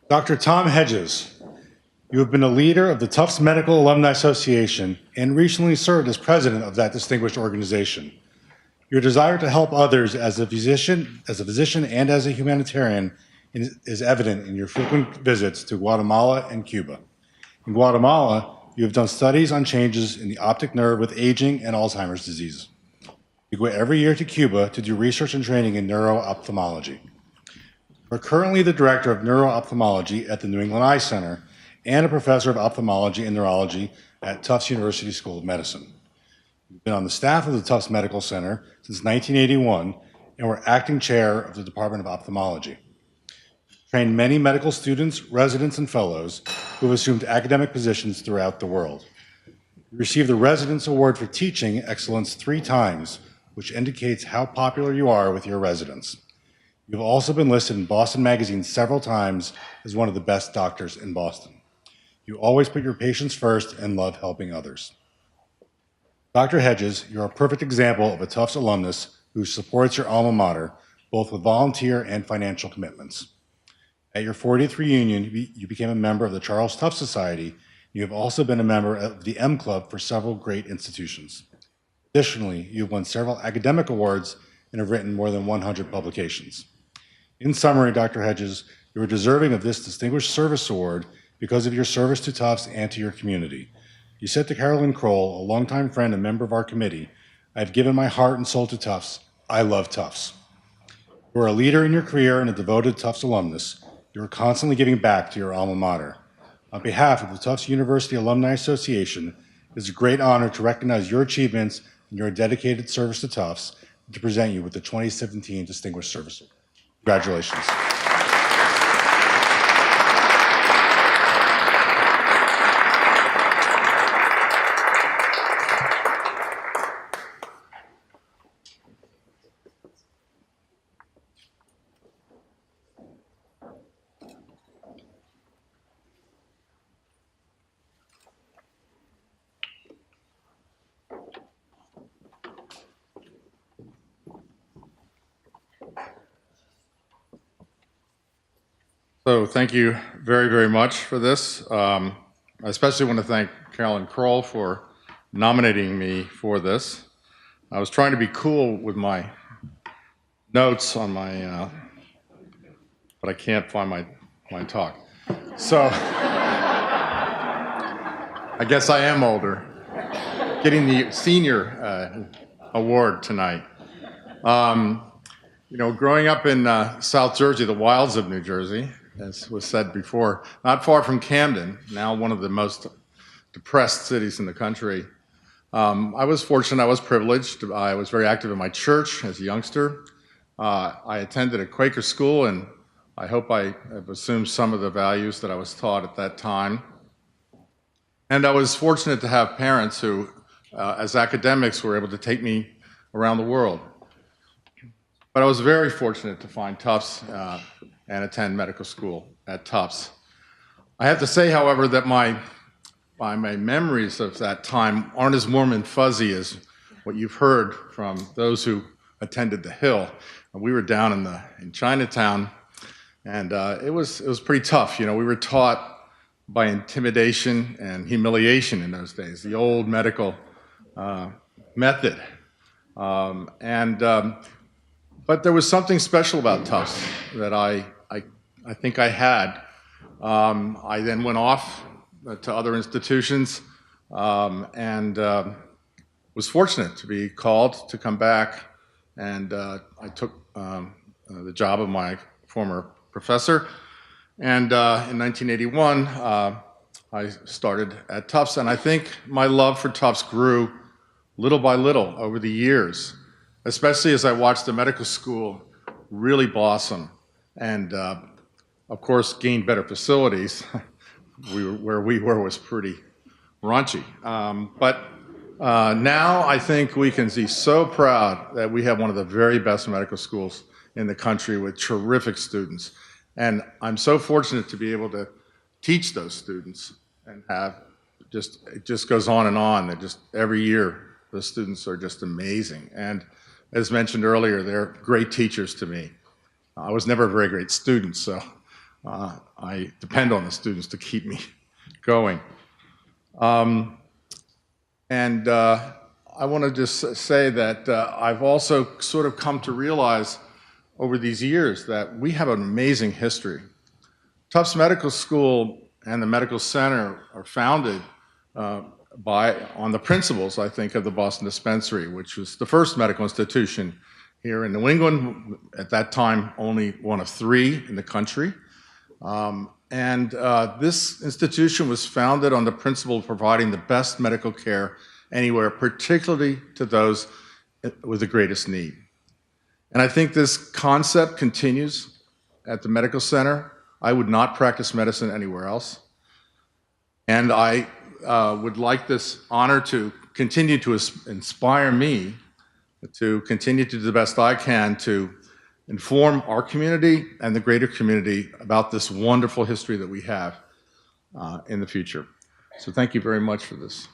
Dr. Tom Hedges, you have been a leader of the Tufts Medical Alumni Association and recently served as president of that distinguished organization. Your desire to help others as a physician and as a humanitarian is evident in your frequent visits to Guatemala and Cuba. In Guatemala, you have done studies on changes in the optic nerve with aging and Alzheimer's disease. You go every year to Cuba to do research and training in neuro-ophthalmology. You are currently the director of neuro-ophthalmology at the New England Eye Center and a professor of ophthalmology and neurology at Tufts University School of Medicine. You've been on the staff of the Tufts Medical Center since 1981 and were acting chair of the Department of Ophthalmology. You've trained many medical students, residents, and fellows who have assumed academic positions throughout the world. You received the Residence Award for Teaching Excellence 3 times, which indicates how popular you are with your residents. You've also been listed in Boston Magazine several times as one of the best doctors in Boston. You always put your patients first and love helping others. Dr. Hedges, you're a perfect example of a Tufts alumnus who supports your alma mater, both with volunteer and financial commitments. At your 40th reunion, you became a member of the Charles Tufts Society. You have also been a member of the M Club for several great institutions. Additionally, you've won several academic awards and have written more than 100 publications. In summary, Dr. Hedges, you are deserving of this Distinguished Service Award because of your service to Tufts and to your community. You said to Carolyn Kroll, a longtime friend and member of our committee, "I have given my heart and soul to Tufts. I love Tufts." You are a leader in your career and a devoted Tufts alumnus. You are constantly giving back to your alma mater. On behalf of the Tufts University Alumni Association, it is a great honor to recognize your achievements and your dedicated service to Tufts and to present you with the 2017 Distinguished Service Award. Congratulations. So thank you very, very much for this. I especially want to thank Carolyn Kroll for nominating me for this. I was trying to be cool with my notes on my, but I can't find my talk. So I guess I am older, getting the senior award tonight. You know, growing up in South Jersey, the wilds of New Jersey, as was said before, not far from Camden, now one of the most depressed cities in the country. I was fortunate, I was privileged. I was very active in my church as a youngster. I attended a Quaker school, and I hope I have assumed some of the values that I was taught at that time. And I was fortunate to have parents who, as academics, were able to take me around the world. But I was very fortunate to find Tufts and attend medical school at Tufts. I have to say, however, that my memories of that time aren't as warm and fuzzy as what you've heard from those who attended the Hill. We were down in Chinatown, and it was pretty tough. You know, we were taught by intimidation and humiliation in those days, the old medical method. But there was something special about Tufts that I think I had. I then went off to other institutions and was fortunate to be called to come back, and I took the job of my former professor. And in 1981, I started at Tufts, and I think my love for Tufts grew little by little over the years, especially as I watched the medical school really blossom and, of course, gain better facilities. Where we were was pretty raunchy. But now I think we can be so proud that we have one of the very best medical schools in the country with terrific students. And I'm so fortunate to be able to teach those students and it just goes on and on. Every year, the students are just amazing. And as mentioned earlier, they're great teachers to me. I was never a very great student, so I depend on the students to keep me going. I want to just say that I've also sort of come to realize over these years that we have an amazing history. Tufts Medical School and the Medical Center are founded on the principles, I think, of the Boston Dispensary, which was the first medical institution here in New England, at that time only one of 3 in the country. This institution was founded on the principle of providing the best medical care anywhere, particularly to those with the greatest need. And I think this concept continues at the Medical Center. I would not practice medicine anywhere else. And I would like this honor to continue to inspire me to continue to do the best I can to inform our community and the greater community about this wonderful history that we have in the future. So thank you very much for this.